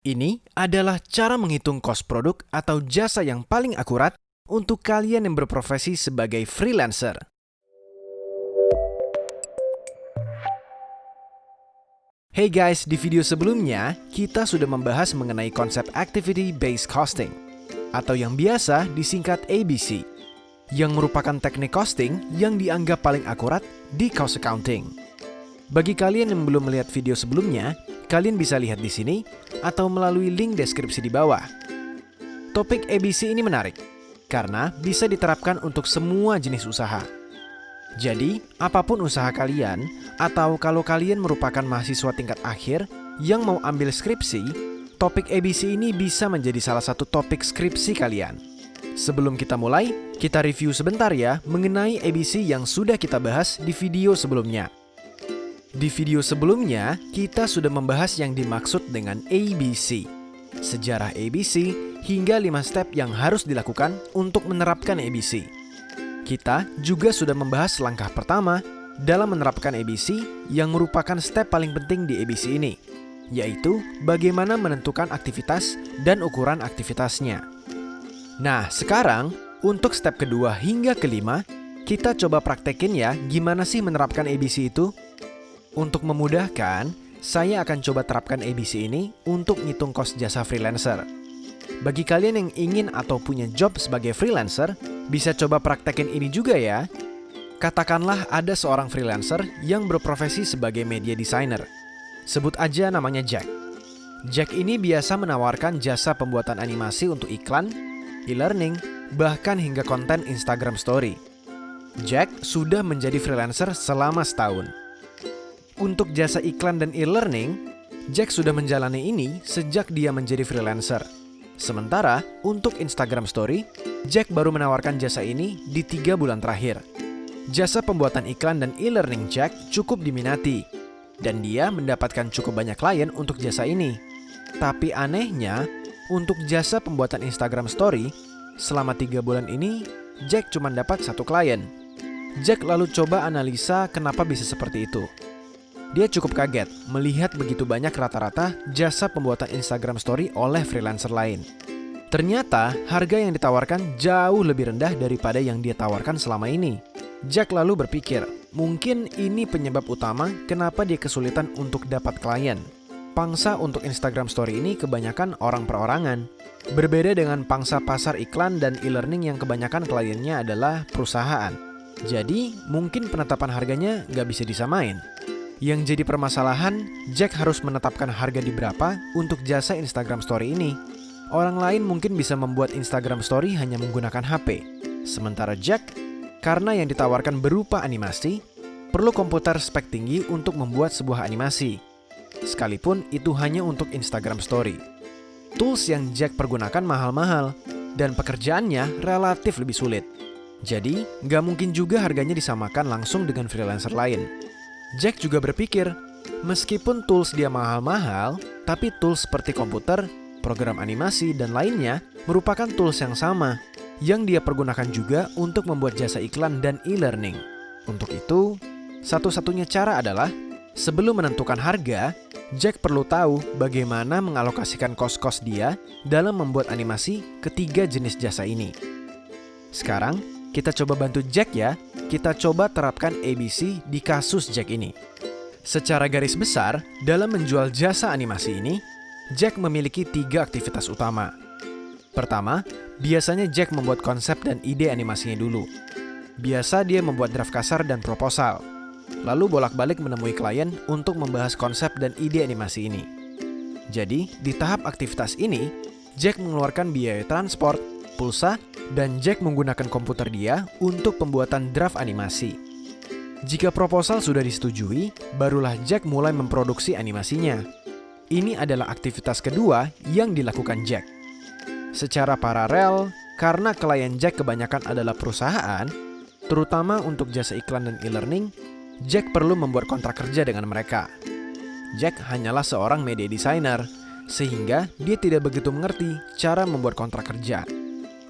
Ini adalah cara menghitung kos produk atau jasa yang paling akurat untuk kalian yang berprofesi sebagai freelancer. Hey guys, di video sebelumnya kita sudah membahas mengenai konsep Activity Based Costing atau yang biasa disingkat ABC, yang merupakan teknik costing yang dianggap paling akurat di cost accounting. Bagi kalian yang belum melihat video sebelumnya, kalian bisa lihat di sini atau melalui link deskripsi di bawah. Topik ABC ini menarik karena bisa diterapkan untuk semua jenis usaha. Jadi, apapun usaha kalian, atau kalau kalian merupakan mahasiswa tingkat akhir yang mau ambil skripsi, topik ABC ini bisa menjadi salah satu topik skripsi kalian. Sebelum kita mulai, kita review sebentar ya mengenai ABC yang sudah kita bahas di video sebelumnya. Di video sebelumnya, kita sudah membahas yang dimaksud dengan ABC, sejarah ABC, hingga 5 step yang harus dilakukan untuk menerapkan ABC. Kita juga sudah membahas langkah pertama dalam menerapkan ABC yang merupakan step paling penting di ABC ini, yaitu bagaimana menentukan aktivitas dan ukuran aktivitasnya. Nah, sekarang untuk step kedua hingga kelima, kita coba praktekin ya gimana sih menerapkan ABC itu. Untuk memudahkan, saya akan coba terapkan ABC ini untuk ngitung kos jasa freelancer. Bagi kalian yang ingin atau punya job sebagai freelancer, bisa coba praktekin ini juga ya. Katakanlah ada seorang freelancer yang berprofesi sebagai media designer. Sebut aja namanya Jack. Jack ini biasa menawarkan jasa pembuatan animasi untuk iklan, e-learning, bahkan hingga konten Instagram Story. Jack sudah menjadi freelancer selama setahun. Untuk jasa iklan dan e-learning, Jack sudah menjalani ini sejak dia menjadi freelancer. Sementara untuk Instagram Story, Jack baru menawarkan jasa ini di 3 bulan terakhir. Jasa pembuatan iklan dan e-learning Jack cukup diminati, dan dia mendapatkan cukup banyak klien untuk jasa ini. Tapi anehnya, untuk jasa pembuatan Instagram Story, selama 3 bulan ini, Jack cuma dapat 1 klien. Jack lalu coba analisa kenapa bisa seperti itu. Dia cukup kaget melihat begitu banyak rata-rata jasa pembuatan Instagram Story oleh freelancer lain. Ternyata harga yang ditawarkan jauh lebih rendah daripada yang dia tawarkan selama ini. Jack lalu berpikir, mungkin ini penyebab utama kenapa dia kesulitan untuk dapat klien. Pangsa untuk Instagram Story ini kebanyakan orang perorangan. Berbeda dengan pangsa pasar iklan dan e-learning yang kebanyakan kliennya adalah perusahaan. Jadi mungkin penetapan harganya nggak bisa disamain. Yang jadi permasalahan, Jack harus menetapkan harga di berapa untuk jasa Instagram Story ini. Orang lain mungkin bisa membuat Instagram Story hanya menggunakan HP. Sementara Jack, karena yang ditawarkan berupa animasi, perlu komputer spek tinggi untuk membuat sebuah animasi. Sekalipun itu hanya untuk Instagram Story. Tools yang Jack pergunakan mahal-mahal, dan pekerjaannya relatif lebih sulit. Jadi, nggak mungkin juga harganya disamakan langsung dengan freelancer lain. Jack juga berpikir, meskipun tools dia mahal-mahal, tapi tools seperti komputer, program animasi, dan lainnya merupakan tools yang sama, yang dia pergunakan juga untuk membuat jasa iklan dan e-learning. Untuk itu, satu-satunya cara adalah, sebelum menentukan harga, Jack perlu tahu bagaimana mengalokasikan kos-kos dia dalam membuat animasi ketiga jenis jasa ini. Sekarang, kita coba bantu Jack ya. Kita coba terapkan ABC di kasus Jack ini. Secara garis besar, dalam menjual jasa animasi ini, Jack memiliki 3 aktivitas utama. Pertama, biasanya Jack membuat konsep dan ide animasinya dulu. Biasa dia membuat draft kasar dan proposal. Lalu bolak-balik menemui klien untuk membahas konsep dan ide animasi ini. Jadi, di tahap aktivitas ini, Jack mengeluarkan biaya transport, pulsa, dan Jack menggunakan komputer dia untuk pembuatan draft animasi. Jika proposal sudah disetujui, barulah Jack mulai memproduksi animasinya. Ini adalah aktivitas kedua yang dilakukan Jack. Secara paralel, karena klien Jack kebanyakan adalah perusahaan, terutama untuk jasa iklan dan e-learning, Jack perlu membuat kontrak kerja dengan mereka. Jack hanyalah seorang media designer, sehingga dia tidak begitu mengerti cara membuat kontrak kerja.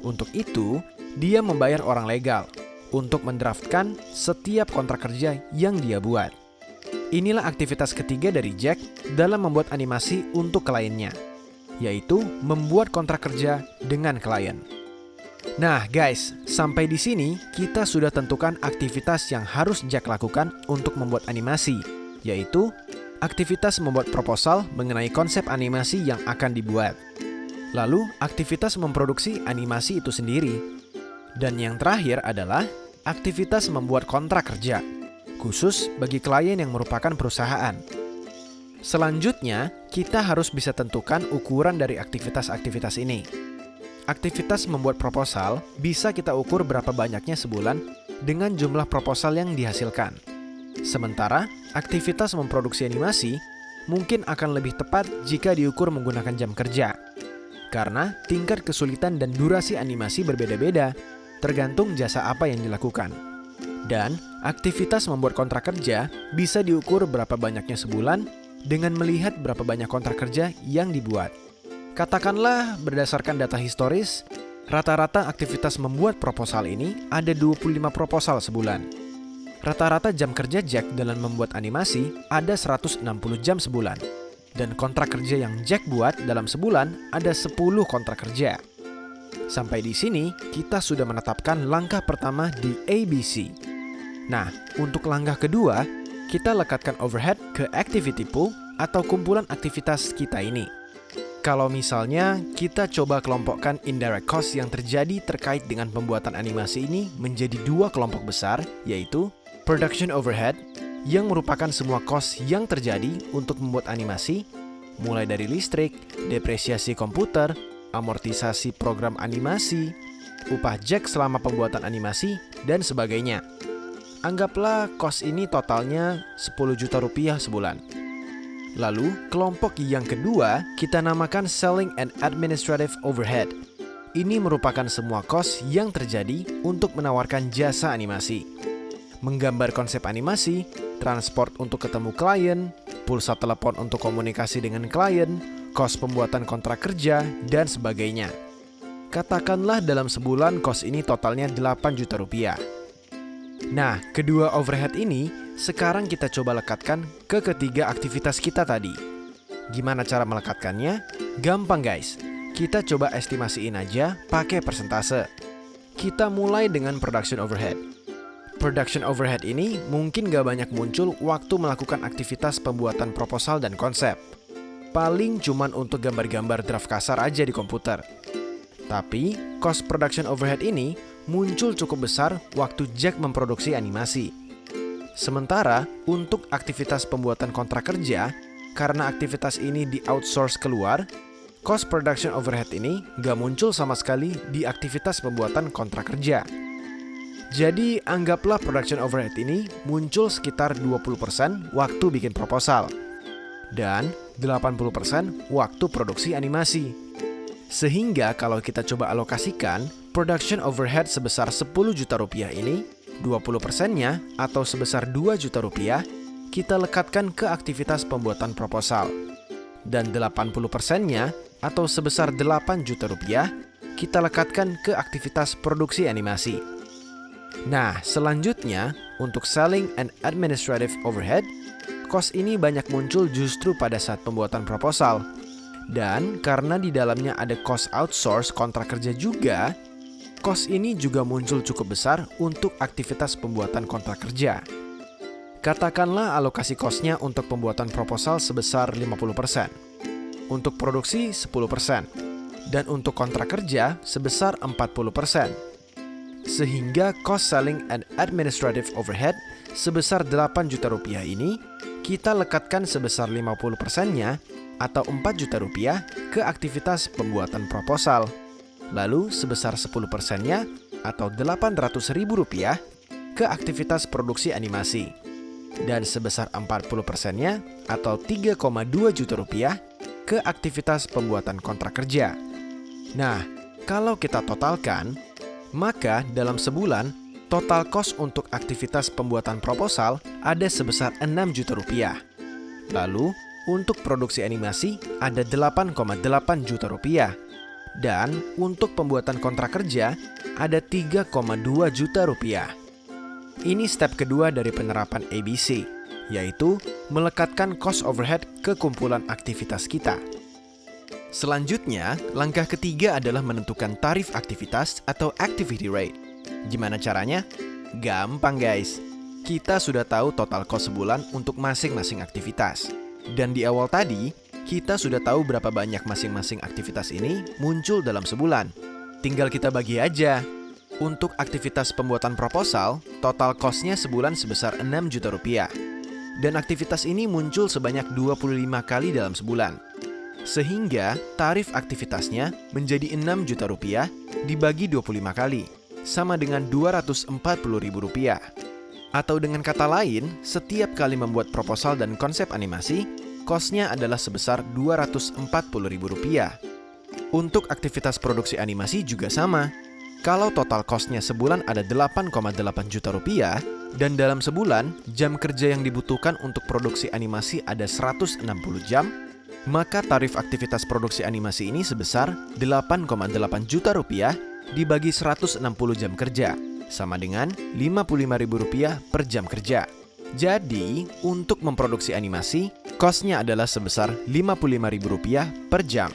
Untuk itu, dia membayar orang legal untuk mendraftkan setiap kontrak kerja yang dia buat. Inilah aktivitas ketiga dari Jack dalam membuat animasi untuk kliennya. yaitu membuat kontrak kerja dengan klien. Nah guys, sampai di sini kita sudah tentukan aktivitas yang harus Jack lakukan untuk membuat animasi, yaitu aktivitas membuat proposal mengenai konsep animasi yang akan dibuat. Lalu, aktivitas memproduksi animasi itu sendiri. Dan yang terakhir adalah aktivitas membuat kontrak kerja, khusus bagi klien yang merupakan perusahaan. Selanjutnya, kita harus bisa tentukan ukuran dari aktivitas-aktivitas ini. Aktivitas membuat proposal bisa kita ukur berapa banyaknya sebulan dengan jumlah proposal yang dihasilkan. Sementara, aktivitas memproduksi animasi mungkin akan lebih tepat jika diukur menggunakan jam kerja. Karena tingkat kesulitan dan durasi animasi berbeda-beda, tergantung jasa apa yang dilakukan. Dan aktivitas membuat kontrak kerja bisa diukur berapa banyaknya sebulan dengan melihat berapa banyak kontrak kerja yang dibuat. Katakanlah berdasarkan data historis, rata-rata aktivitas membuat proposal ini ada 25 proposal sebulan. Rata-rata jam kerja Jack dalam membuat animasi ada 160 jam sebulan. Dan kontrak kerja yang Jack buat dalam sebulan ada 10 kontrak kerja. Sampai di sini, kita sudah menetapkan langkah pertama di ABC. Nah, untuk langkah kedua, kita lekatkan overhead ke activity pool atau kumpulan aktivitas kita ini. Kalau misalnya kita coba kelompokkan indirect cost yang terjadi terkait dengan pembuatan animasi ini menjadi dua kelompok besar, yaitu production overhead, yang merupakan semua cost yang terjadi untuk membuat animasi, mulai dari listrik, depresiasi komputer, amortisasi program animasi, upah Jack selama pembuatan animasi, dan sebagainya. Anggaplah cost ini totalnya 10 juta rupiah sebulan. Lalu, kelompok yang kedua kita namakan Selling and Administrative Overhead. Ini merupakan semua cost yang terjadi untuk menawarkan jasa animasi. Menggambar konsep animasi, transport untuk ketemu klien, pulsa telepon untuk komunikasi dengan klien, kos pembuatan kontrak kerja, dan sebagainya. Katakanlah dalam sebulan kos ini totalnya 8 juta rupiah. Nah, kedua overhead ini sekarang kita coba lekatkan ke ketiga aktivitas kita tadi. Gimana cara melekatkannya? Gampang guys, kita coba estimasiin aja pakai persentase. Kita mulai dengan production overhead. Production overhead ini mungkin gak banyak muncul waktu melakukan aktivitas pembuatan proposal dan konsep. Paling cuman untuk gambar-gambar draft kasar aja di komputer. Tapi, cost production overhead ini muncul cukup besar waktu Jack memproduksi animasi. Sementara, untuk aktivitas pembuatan kontrak kerja, karena aktivitas ini di-outsource keluar, cost production overhead ini gak muncul sama sekali di aktivitas pembuatan kontrak kerja. Jadi, anggaplah production overhead ini muncul sekitar 20% waktu bikin proposal. Dan 80% waktu produksi animasi. Sehingga kalau kita coba alokasikan, production overhead sebesar 10 juta rupiah ini, 20%-nya atau sebesar 2 juta rupiah, kita lekatkan ke aktivitas pembuatan proposal. Dan 80%-nya atau sebesar 8 juta rupiah, kita lekatkan ke aktivitas produksi animasi. Nah, selanjutnya, untuk selling and administrative overhead, cost ini banyak muncul justru pada saat pembuatan proposal. Dan karena di dalamnya ada cost outsource kontrak kerja juga, cost ini juga muncul cukup besar untuk aktivitas pembuatan kontrak kerja. Katakanlah alokasi cost-nya untuk pembuatan proposal sebesar 50%, untuk produksi 10%, dan untuk kontrak kerja sebesar 40%. Sehingga cost selling and administrative overhead sebesar 8 juta rupiah ini kita lekatkan sebesar 50%-nya atau 4 juta rupiah ke aktivitas pembuatan proposal. Lalu sebesar 10%-nya atau 800.000 rupiah ke aktivitas produksi animasi. Dan sebesar 40%-nya atau 3,2 juta rupiah ke aktivitas pembuatan kontrak kerja. Nah, kalau kita totalkan, maka dalam sebulan, total cost untuk aktivitas pembuatan proposal ada sebesar 6 juta rupiah. Lalu, untuk produksi animasi ada 8,8 juta rupiah. Dan untuk pembuatan kontrak kerja ada 3,2 juta rupiah. Ini step kedua dari penerapan ABC, yaitu melekatkan cost overhead ke kumpulan aktivitas kita. Selanjutnya, langkah ketiga adalah menentukan tarif aktivitas atau activity rate. Gimana caranya? Gampang guys. Kita sudah tahu total cost sebulan untuk masing-masing aktivitas. Dan di awal tadi, kita sudah tahu berapa banyak masing-masing aktivitas ini muncul dalam sebulan. Tinggal kita bagi aja. Untuk aktivitas pembuatan proposal, total cost-nya sebulan sebesar 6 juta rupiah. Dan aktivitas ini muncul sebanyak 25 kali dalam sebulan. Sehingga tarif aktivitasnya menjadi 6 juta rupiah dibagi 25 kali, sama dengan 240 ribu rupiah. Atau dengan kata lain, setiap kali membuat proposal dan konsep animasi, cost-nya adalah sebesar 240 ribu rupiah. Untuk aktivitas produksi animasi juga sama. Kalau total cost-nya sebulan ada 8,8 juta rupiah, dan dalam sebulan, jam kerja yang dibutuhkan untuk produksi animasi ada 160 jam, maka tarif aktivitas produksi animasi ini sebesar 8,8 juta rupiah dibagi 160 jam kerja, sama dengan Rp55.000 per jam kerja. Jadi, untuk memproduksi animasi, cost-nya adalah sebesar Rp55.000 per jam.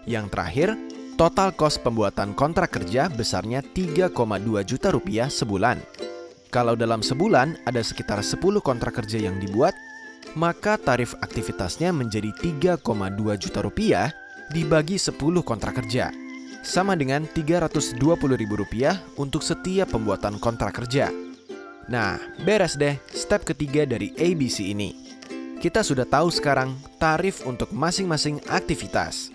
Yang terakhir, total cost pembuatan kontrak kerja besarnya 3,2 juta rupiah sebulan. Kalau dalam sebulan ada sekitar 10 kontrak kerja yang dibuat, maka tarif aktivitasnya menjadi 3,2 juta rupiah dibagi 10 kontrak kerja, sama dengan Rp320.000 untuk setiap pembuatan kontrak kerja. Nah, beres deh step ketiga dari ABC ini. Kita sudah tahu sekarang tarif untuk masing-masing aktivitas.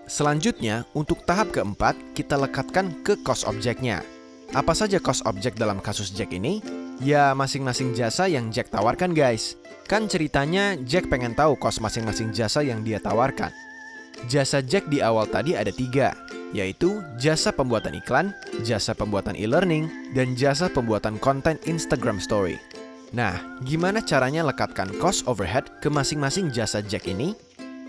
Selanjutnya, untuk tahap keempat, kita lekatkan ke cost objeknya. Apa saja cost objek dalam kasus Jack ini? Ya, masing-masing jasa yang Jack tawarkan guys. Kan ceritanya Jack pengen tahu cost masing-masing jasa yang dia tawarkan. Jasa Jack di awal tadi ada 3, yaitu jasa pembuatan iklan, jasa pembuatan e-learning, dan jasa pembuatan konten Instagram Story. Nah, gimana caranya lekatkan cost overhead ke masing-masing jasa Jack ini?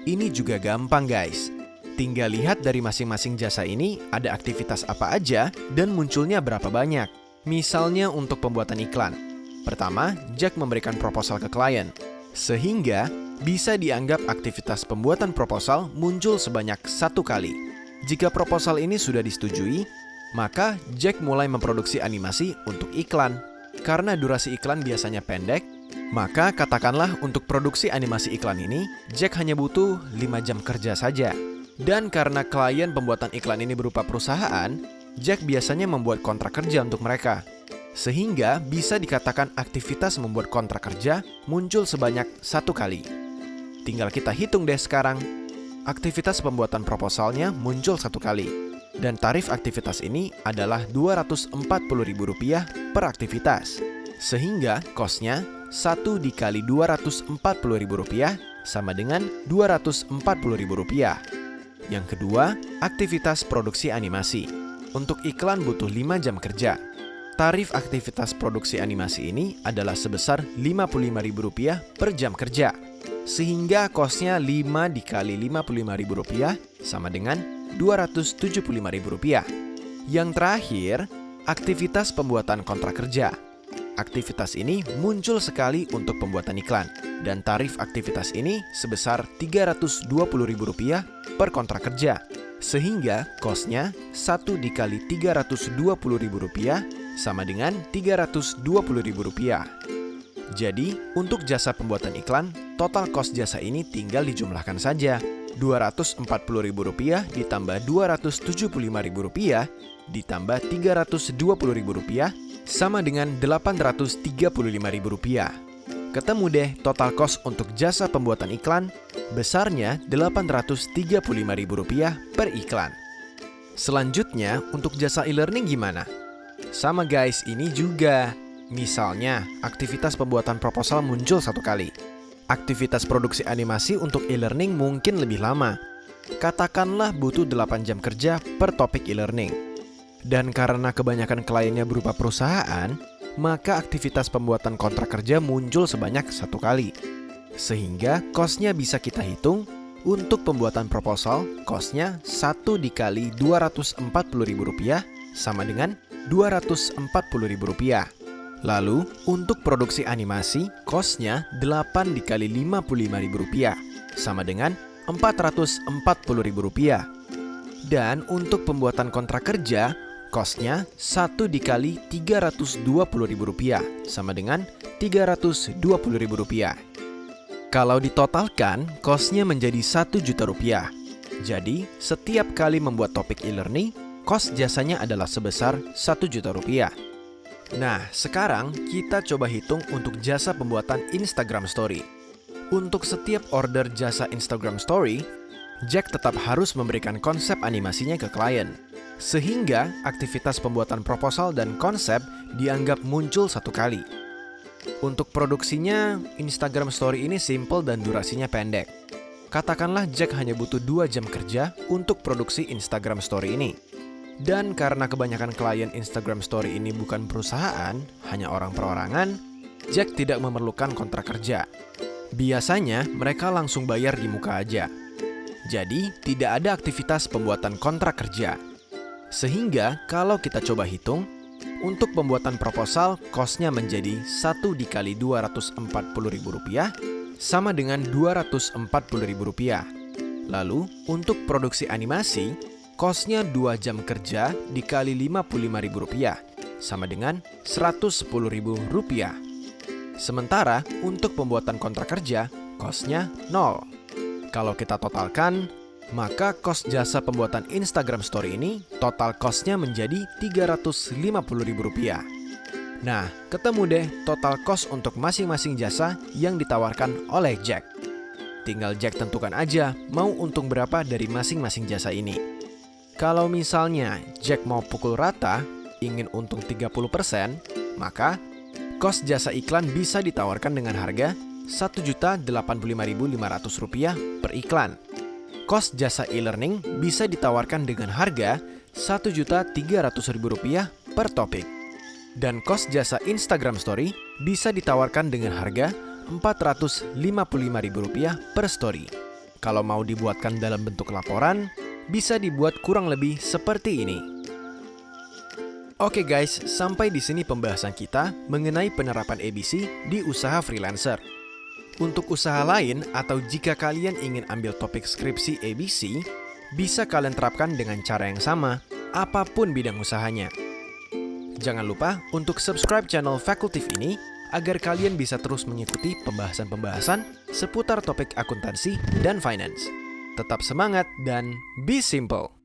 Ini juga gampang guys. Tinggal lihat dari masing-masing jasa ini ada aktivitas apa aja dan munculnya berapa banyak. Misalnya untuk pembuatan iklan. Pertama, Jack memberikan proposal ke klien, sehingga bisa dianggap aktivitas pembuatan proposal muncul sebanyak 1 kali. Jika proposal ini sudah disetujui, maka Jack mulai memproduksi animasi untuk iklan. Karena durasi iklan biasanya pendek, maka katakanlah untuk produksi animasi iklan ini, Jack hanya butuh 5 jam kerja saja. Dan karena klien pembuatan iklan ini berupa perusahaan, Jack biasanya membuat kontrak kerja untuk mereka. Sehingga bisa dikatakan aktivitas membuat kontrak kerja muncul sebanyak 1 kali. Tinggal kita hitung deh sekarang. Aktivitas pembuatan proposalnya muncul 1 kali. Dan tarif aktivitas ini adalah Rp240.000 per aktivitas. Sehingga cost-nya 1 dikali Rp240.000 sama dengan Rp240.000. Yang kedua, aktivitas produksi animasi. Untuk iklan butuh 5 jam kerja. Tarif aktivitas produksi animasi ini adalah sebesar Rp55.000 per jam kerja. Sehingga cost-nya 5 dikali Rp55.000 sama dengan Rp275.000. Yang terakhir, aktivitas pembuatan kontrak kerja. Aktivitas ini muncul sekali untuk pembuatan iklan. Dan tarif aktivitas ini sebesar Rp320.000 per kontrak kerja. Sehingga cost-nya 1 dikali Rp320.000 sama dengan Rp320.000. Jadi, untuk jasa pembuatan iklan, total cost jasa ini tinggal dijumlahkan saja. Rp240.000 ditambah Rp275.000 ditambah Rp320.000 sama dengan Rp835.000. Ketemu deh total cost untuk jasa pembuatan iklan, besarnya Rp835.000 per iklan. Selanjutnya, untuk jasa e-learning gimana? Sama guys, ini juga. Misalnya, aktivitas pembuatan proposal muncul 1 kali. Aktivitas produksi animasi untuk e-learning mungkin lebih lama. Katakanlah butuh 8 jam kerja per topik e-learning. Dan karena kebanyakan kliennya berupa perusahaan, maka aktivitas pembuatan kontrak kerja muncul sebanyak 1 kali. Sehingga cost-nya bisa kita hitung. Untuk pembuatan proposal, cost-nya 1 dikali Rp240.000 sama dengan Rp240.000. Lalu, untuk produksi animasi, cost-nya 8 dikali Rp55.000 sama dengan Rp440.000. Dan untuk pembuatan kontrak kerja, cost-nya 1 dikali Rp320.000 sama dengan Rp320.000. Kalau ditotalkan, cost-nya menjadi Rp1 juta. Jadi, setiap kali membuat topik e-learning, cost jasanya adalah sebesar Rp1 juta. Nah, sekarang kita coba hitung untuk jasa pembuatan Instagram Story. Untuk setiap order jasa Instagram Story, Jack tetap harus memberikan konsep animasinya ke klien. Sehingga aktivitas pembuatan proposal dan konsep dianggap muncul satu kali. Untuk produksinya, Instagram Story ini simple dan durasinya pendek. Katakanlah Jack hanya butuh 2 jam kerja untuk produksi Instagram Story ini. Dan karena kebanyakan klien Instagram Story ini bukan perusahaan, hanya orang perorangan, Jack tidak memerlukan kontrak kerja. Biasanya mereka langsung bayar di muka aja. Jadi tidak ada aktivitas pembuatan kontrak kerja. Sehingga kalau kita coba hitung, untuk pembuatan proposal cost-nya menjadi 1 dikali Rp240.000 sama dengan Rp240.000. Lalu untuk produksi animasi, cost-nya 2 jam kerja dikali Rp55.000 sama dengan Rp110.000. Sementara untuk pembuatan kontrak kerja, cost-nya 0. Kalau kita totalkan, maka cost jasa pembuatan Instagram Story ini total cost-nya menjadi Rp350.000. Nah, ketemu deh total cost untuk masing-masing jasa yang ditawarkan oleh Jack. Tinggal Jack tentukan aja mau untung berapa dari masing-masing jasa ini. Kalau misalnya Jack mau pukul rata, ingin untung 30%, maka cost jasa iklan bisa ditawarkan dengan harga Rp1.085.500 per iklan. Cost jasa e-learning bisa ditawarkan dengan harga Rp1.300.000 per topik. Dan cost jasa Instagram Story bisa ditawarkan dengan harga Rp455.000 per story. Kalau mau dibuatkan dalam bentuk laporan, bisa dibuat kurang lebih seperti ini. Oke guys, sampai di sini pembahasan kita mengenai penerapan ABC di usaha freelancer. Untuk usaha lain atau jika kalian ingin ambil topik skripsi ABC, bisa kalian terapkan dengan cara yang sama, apapun bidang usahanya. Jangan lupa untuk subscribe channel Fakultif ini agar kalian bisa terus mengikuti pembahasan-pembahasan seputar topik akuntansi dan finance. Tetap semangat dan be simple!